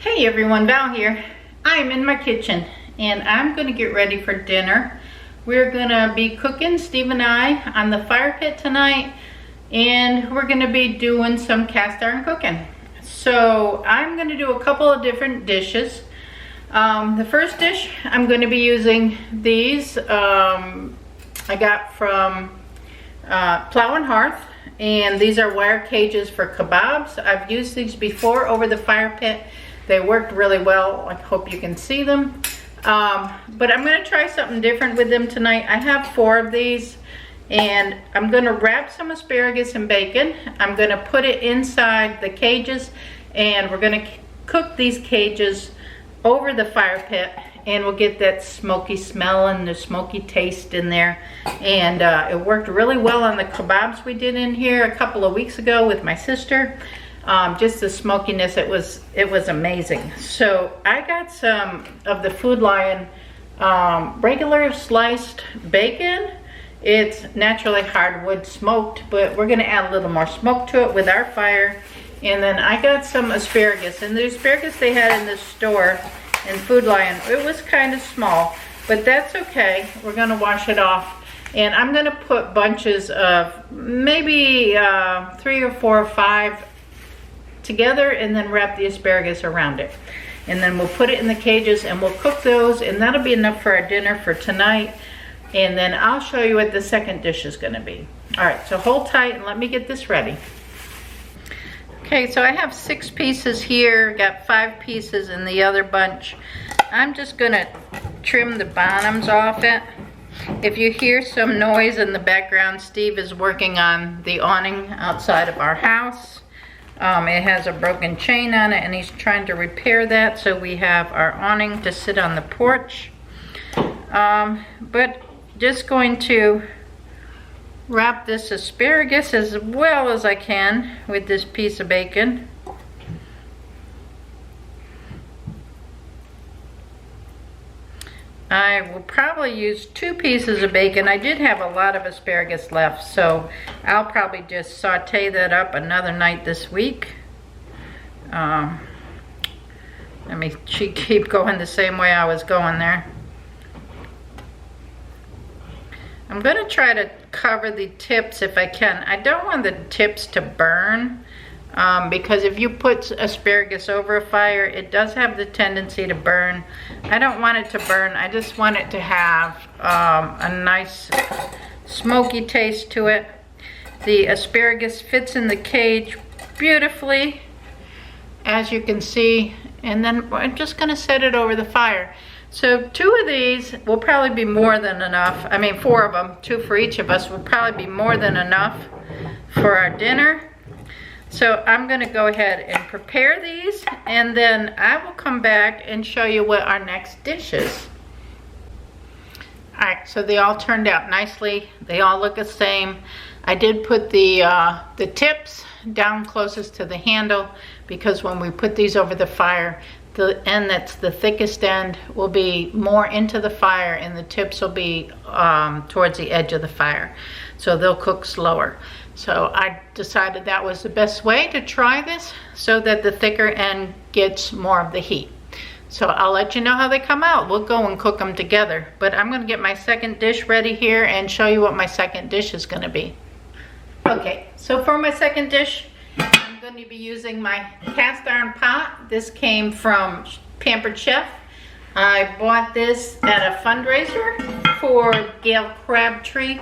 Hey everyone, Val here. I'm in my kitchen and I'm gonna get ready for dinner. We're gonna be cooking, Steve and I, on the fire pit tonight, and we're gonna be doing some cast iron cooking. So I'm gonna do a couple of different dishes. The first dish, I'm gonna be using these I got from Plow and Hearth, and these are wire cages for kebabs. I've used these before over the fire pit. They worked really well. I hope you can see them. But I'm gonna try something different with them tonight. I have 4 of these, and I'm gonna wrap some asparagus and bacon. I'm gonna put it inside the cages, and we're gonna cook these cages over the fire pit, and we'll get that smoky smell and the smoky taste in there. And it worked really well on the kebabs we did in here a couple of weeks ago with my sister. Just the smokiness, it was amazing. So I got some of the Food Lion regular sliced bacon. It's naturally hardwood smoked, but we're gonna add a little more smoke to it with our fire. And then I got some asparagus, and the asparagus they had in the store in Food Lion, it was kind of small, but that's okay. We're gonna wash it off. And I'm gonna put bunches of maybe 3 or 4 or 5 together, and then wrap the asparagus around it. And then we'll put it in the cages and we'll cook those, and that'll be enough for our dinner for tonight. And then I'll show you what the second dish is gonna be. All right, so hold tight and let me get this ready. Okay, so I have 6 pieces here, got 5 pieces in the other bunch. I'm just gonna trim the bottoms off it. If you hear some noise in the background, Steve is working on the awning outside of our house. It has a broken chain on it, and he's trying to repair that, so we have our awning to sit on the porch. But just going to wrap this asparagus as well as I can with this piece of bacon. I will probably use 2 pieces of bacon. I did have a lot of asparagus left, so I'll probably just saute that up another night this week. Let me keep going the same way I was going there. I'm gonna try to cover the tips if I can. I don't want the tips to burn, because if you put asparagus over a fire, it does have the tendency to burn. I don't want it to burn. I just want it to have a nice smoky taste to it. The asparagus fits in the cage beautifully, as you can see, and then we're just gonna set it over the fire. So 2 of these will probably be more than enough. I mean, 4 of them, 2 for each of us, will probably be more than enough for our dinner. So I'm gonna go ahead and prepare these, and then I will come back and show you what our next dish is. All right, so they all turned out nicely. They all look the same. I did put the tips down closest to the handle, because when we put these over the fire, the end that's the thickest end will be more into the fire, and the tips will be towards the edge of the fire. So they'll cook slower. So I decided that was the best way to try this, so that the thicker end gets more of the heat. So I'll let you know how they come out. We'll go and cook them together. But I'm gonna get my second dish ready here and show you what my second dish is gonna be. Okay, so for my second dish, I'm going to be using my cast iron pot. This came from Pampered Chef. I bought this at a fundraiser for Gail Crabtree,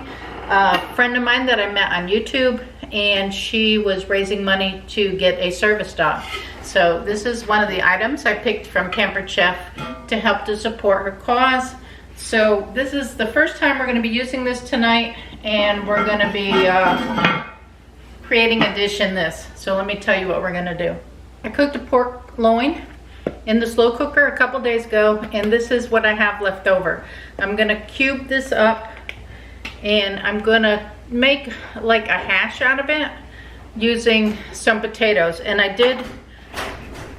a friend of mine that I met on YouTube, and she was raising money to get a service dog. So this is one of the items I picked from Pampered Chef to help to support her cause. So this is the first time we're going to be using this tonight, and we're going to be creating a dish in this. So let me tell you what we're gonna do. I cooked a pork loin in the slow cooker a couple days ago, and this is what I have left over. I'm gonna cube this up, and I'm gonna make like a hash out of it using some potatoes. And I did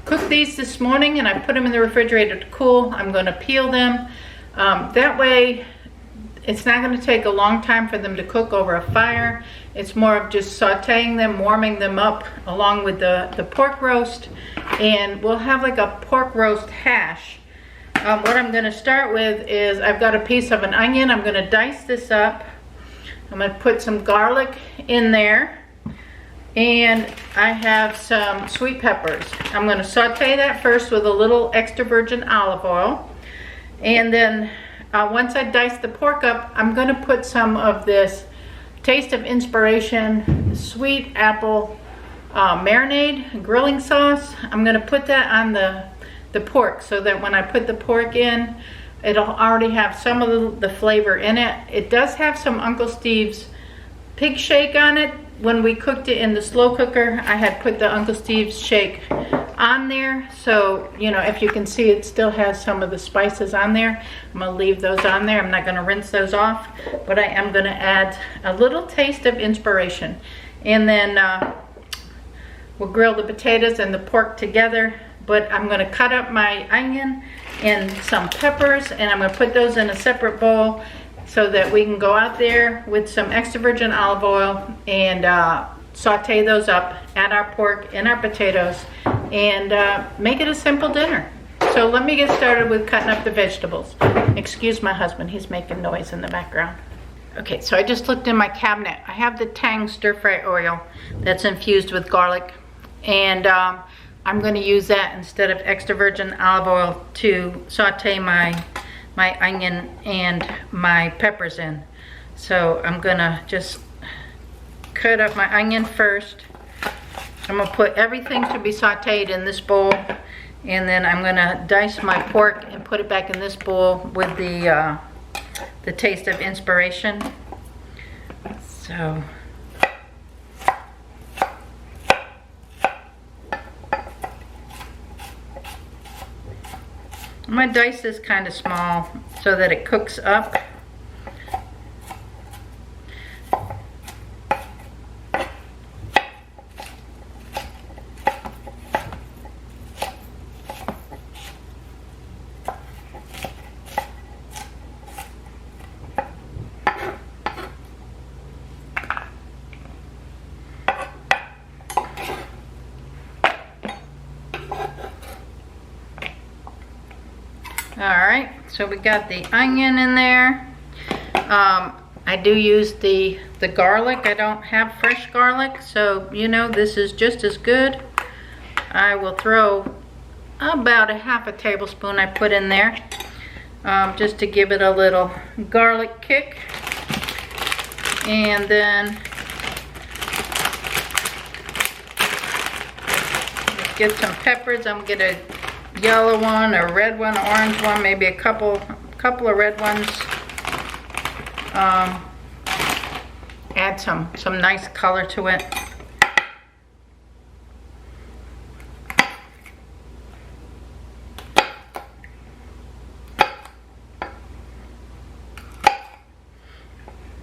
cook these this morning, and I put them in the refrigerator to cool. I'm gonna peel them. That way it's not going to take a long time for them to cook over a fire. It's more of just sauteing them, warming them up along with the pork roast. And we'll have like a pork roast hash. What I'm going to start with is I've got a piece of an onion. I'm going to dice this up. I'm going to put some garlic in there. And I have some sweet peppers. I'm going to saute that first with a little extra virgin olive oil. And then once I dice the pork up, I'm going to put some of this Taste of Inspiration sweet apple marinade grilling sauce. I'm going to put that on the pork so that when I put the pork in, it'll already have some of the flavor in it. It does have some Uncle Steve's pig shake on it. When we cooked it in the slow cooker, I had put the Uncle Steve's shake on there. So, you know, if you can see, it still has some of the spices on there. I'm gonna leave those on there. I'm not gonna rinse those off, but I am gonna add a little Taste of Inspiration. And then we'll grill the potatoes and the pork together, but I'm gonna cut up my onion and some peppers, and I'm gonna put those in a separate bowl so that we can go out there with some extra virgin olive oil and saute those up, add our pork and our potatoes, and make it a simple dinner. So let me get started with cutting up the vegetables. Excuse my husband, he's making noise in the background. Okay, so I just looked in my cabinet. I have the Tang stir fry oil that's infused with garlic, and I'm gonna use that instead of extra virgin olive oil to saute my onion and my peppers in. So I'm gonna just cut up my onion first. I'm gonna put everything to be sauteed in this bowl, and then I'm gonna dice my pork and put it back in this bowl with the Taste of Inspiration. So I'm gonna dice this kind of small so that it cooks up. Alright, so we got the onion in there. I do use the garlic. I don't have fresh garlic, so you know, this is just as good. I will throw about a half a tablespoon I put in there, just to give it a little garlic kick. And then let's get some peppers. I'm gonna get a yellow one, a red one, orange one, maybe a couple of red ones. Add some nice color to it.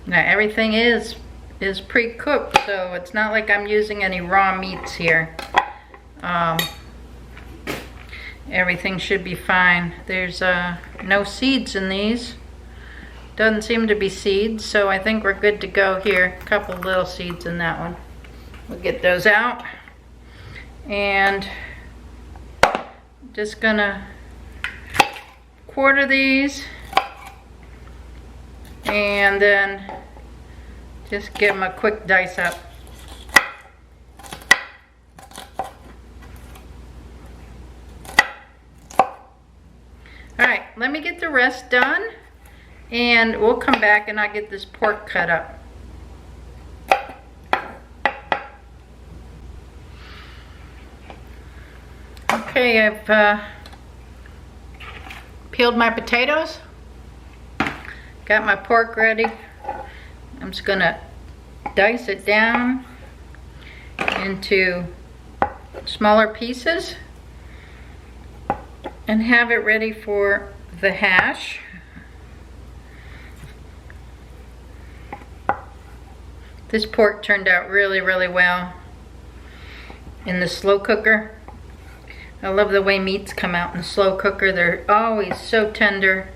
Now everything is pre-cooked, so it's not like I'm using any raw meats here. Everything should be fine. There's no seeds in these. Doesn't seem to be seeds, so I think we're good to go here. A couple little seeds in that one. We'll get those out. And just gonna quarter these and then just give them a quick dice up. Alright, let me get the rest done and we'll come back and I'll get this pork cut up. Okay, I've peeled my potatoes, got my pork ready. I'm just gonna dice it down into smaller pieces and have it ready for the hash. This pork turned out really, really well in the slow cooker. I love the way meats come out in the slow cooker. They're always so tender.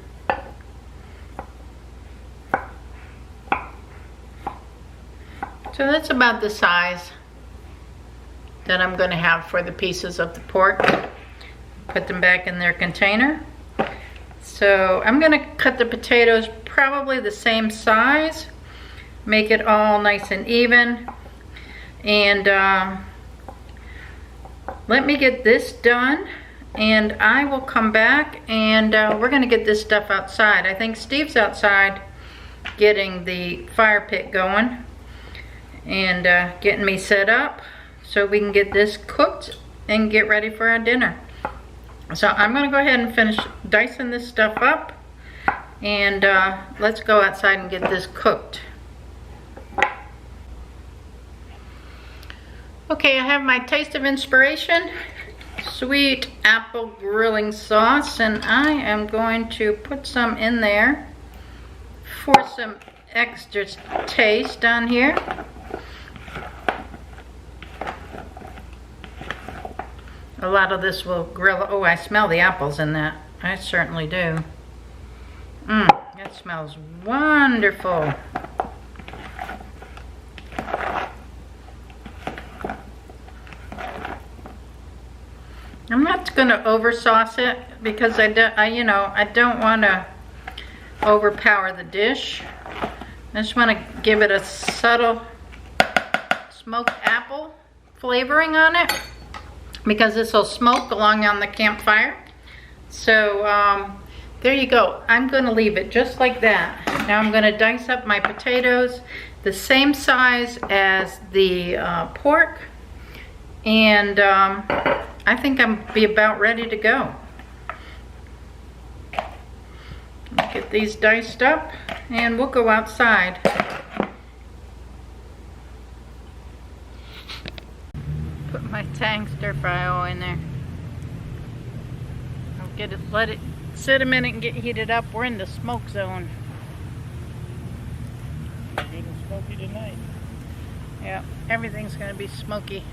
So that's about the size that I'm going to have for the pieces of the pork. Put them back in their container. So I'm going to cut the potatoes probably the same size. Make it all nice and even. And let me get this done. And I will come back and we're going to get this stuff outside. I think Steve's outside getting the fire pit going and getting me set up so we can get this cooked and get ready for our dinner. So I'm going to go ahead and finish dicing this stuff up, and let's go outside and get this cooked. Okay, I have my taste of inspiration, sweet apple grilling sauce, and I am going to put some in there for some extra taste on here. A lot of this will grill. Oh, I smell the apples in that. I certainly do. That smells wonderful. I'm not going to over sauce it because I don't want to overpower the dish. I just want to give it a subtle smoked apple flavoring on it, because this will smoke along on the campfire. So there you go. I'm going to leave it just like that. Now I'm going to dice up my potatoes the same size as the pork, and I think I'm be about ready to go. Get these diced up and we'll go outside. Put my Tang stir fry oil in there. I'll let it sit a minute and get heated up. We're in the smoke zone. Good and smoky tonight. Yeah, everything's gonna be smoky.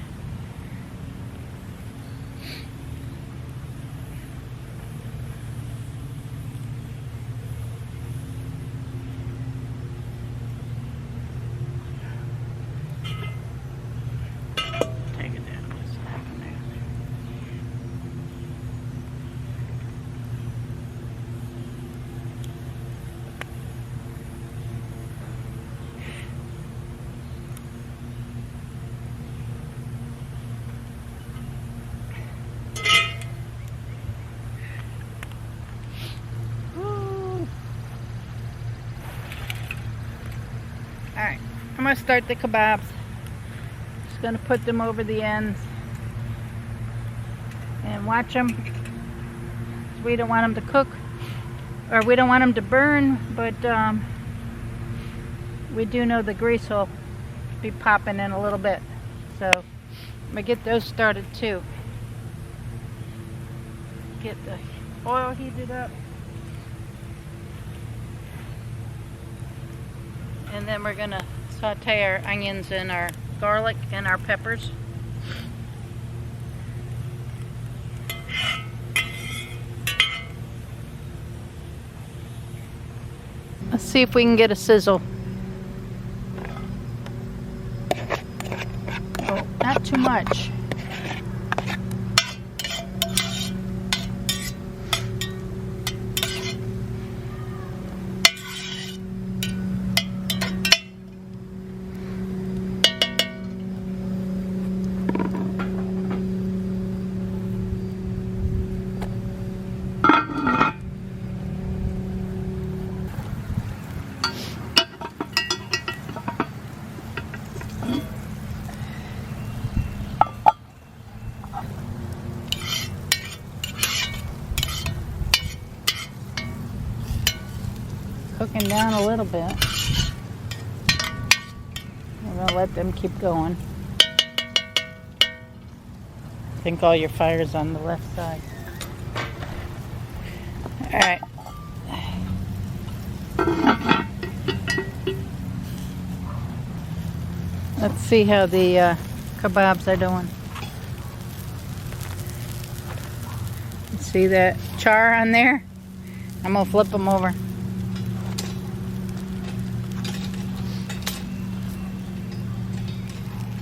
Alright, I'm going to start the kebabs. Just going to put them over the ends and watch them. We don't want them to cook, or we don't want them to burn, but we do know the grease will be popping in a little bit. So I'm going to get those started too. Get the oil heated up. And then we're going to saute our onions and our garlic and our peppers. Let's see if we can get a sizzle. Oh, not too much. Cooking down a little bit. We're going to let them keep going. I think all your fire's on the left side. Alright. Let's see how the kebabs are doing. See that char on there? I'm going to flip them over.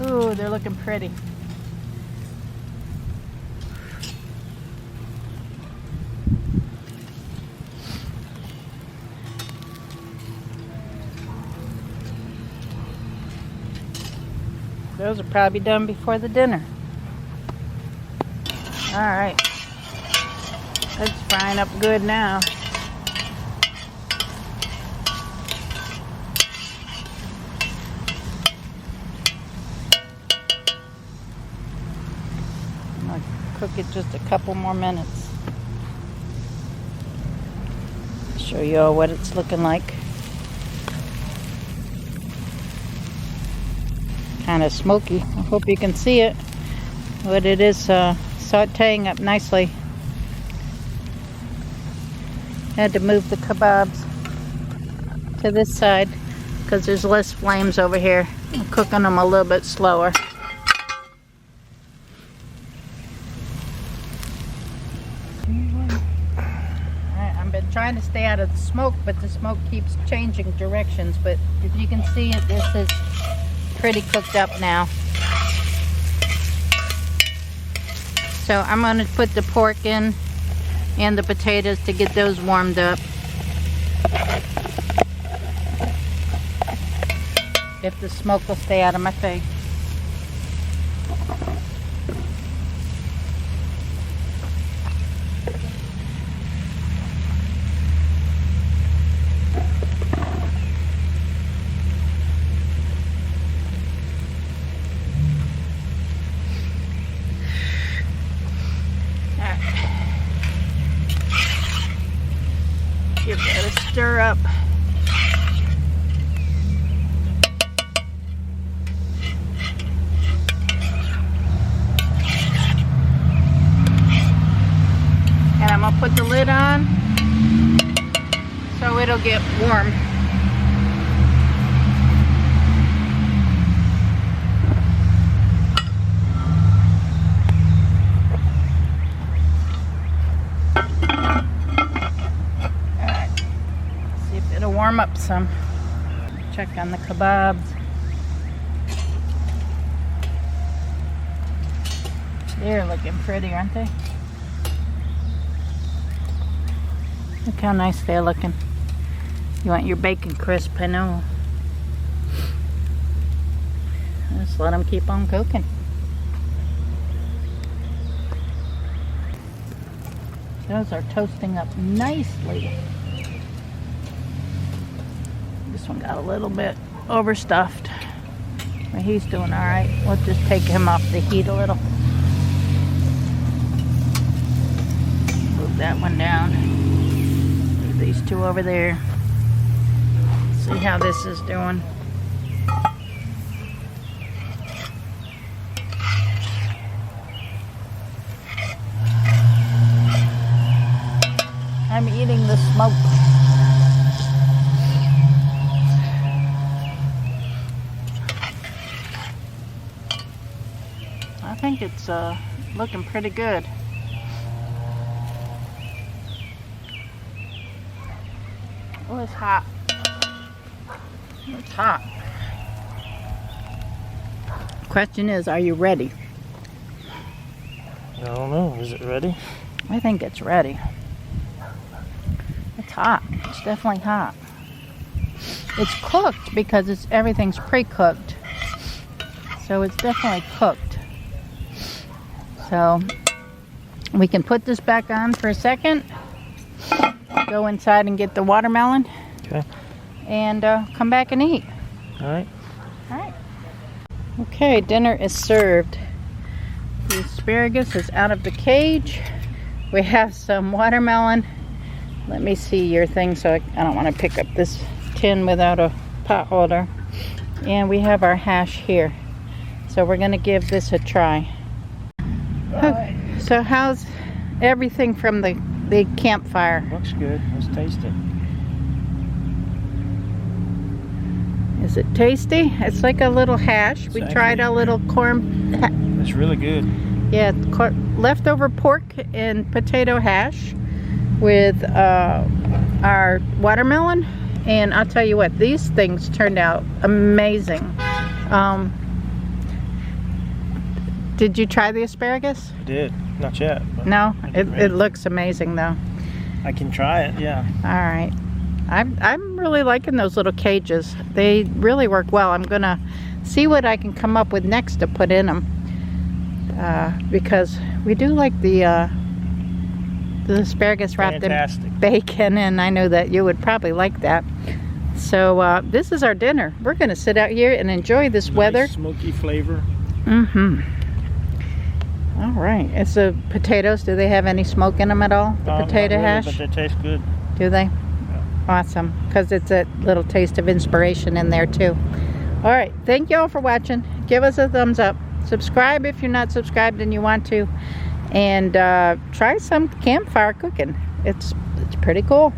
Ooh, they're looking pretty. Those are probably done before the dinner. All right. It's frying up good now. I'm gonna cook it just a couple more minutes. Show you all what it's looking like. Kind of smoky. I hope you can see it. But it is sauteing up nicely. Had to move the kebabs to this side because there's less flames over here. I'm cooking them a little bit slower. I've been trying to stay out of the smoke, but the smoke keeps changing directions. But if you can see it, this is pretty cooked up now. So I'm going to put the pork in and the potatoes to get those warmed up. If the smoke will stay out of my face. Give that a stir up. And I'm gonna put the lid on so it'll get warm. Warm up some. Check on the kebabs. They're looking pretty, aren't they? Look how nice they're looking. You want your bacon crisp, I know. Just let them keep on cooking. Those are toasting up nicely. This one got a little bit overstuffed, but he's doing all right. We'll just take him off the heat a little. Move that one down. Leave these two over there. See how this is doing. I'm eating the smoke. I think it's looking pretty good. Oh, it's hot. It's hot. Question is, are you ready? I don't know. Is it ready? I think it's ready. It's hot. It's definitely hot. It's cooked because everything's pre-cooked. So it's definitely cooked. So we can put this back on for a second. Go inside and get the watermelon. Okay. And come back and eat. All right. All right. Okay, dinner is served. The asparagus is out of the cage. We have some watermelon. Let me see your thing so I don't want to pick up this tin without a pot holder. And we have our hash here. So we're going to give this a try. Okay, so how's everything from the campfire? Looks good. Let's taste it. Is it tasty? It's like a little hash. We tried a little corn. It's really good. Yeah, leftover pork and potato hash with our watermelon. And I'll tell you what, these things turned out amazing. Did you try the asparagus? I did. Not yet. But No? I did It looks amazing though. I can try it, yeah. Alright. I'm really liking those little cages. They really work well. I'm gonna see what I can come up with next to put in them. Because we do like the asparagus wrapped Fantastic. in bacon, and I know that you would probably like that. So this is our dinner. We're gonna sit out here and enjoy this weather. Smoky flavor. Mm-hmm. All right. It's the potatoes. Do they have any smoke in them at all? The potato not really, hash? but they taste good. Do they? Awesome. Because it's a little taste of inspiration in there too. All right. Thank you all for watching. Give us a thumbs up. Subscribe if you're not subscribed and you want to. And try some campfire cooking. It's pretty cool.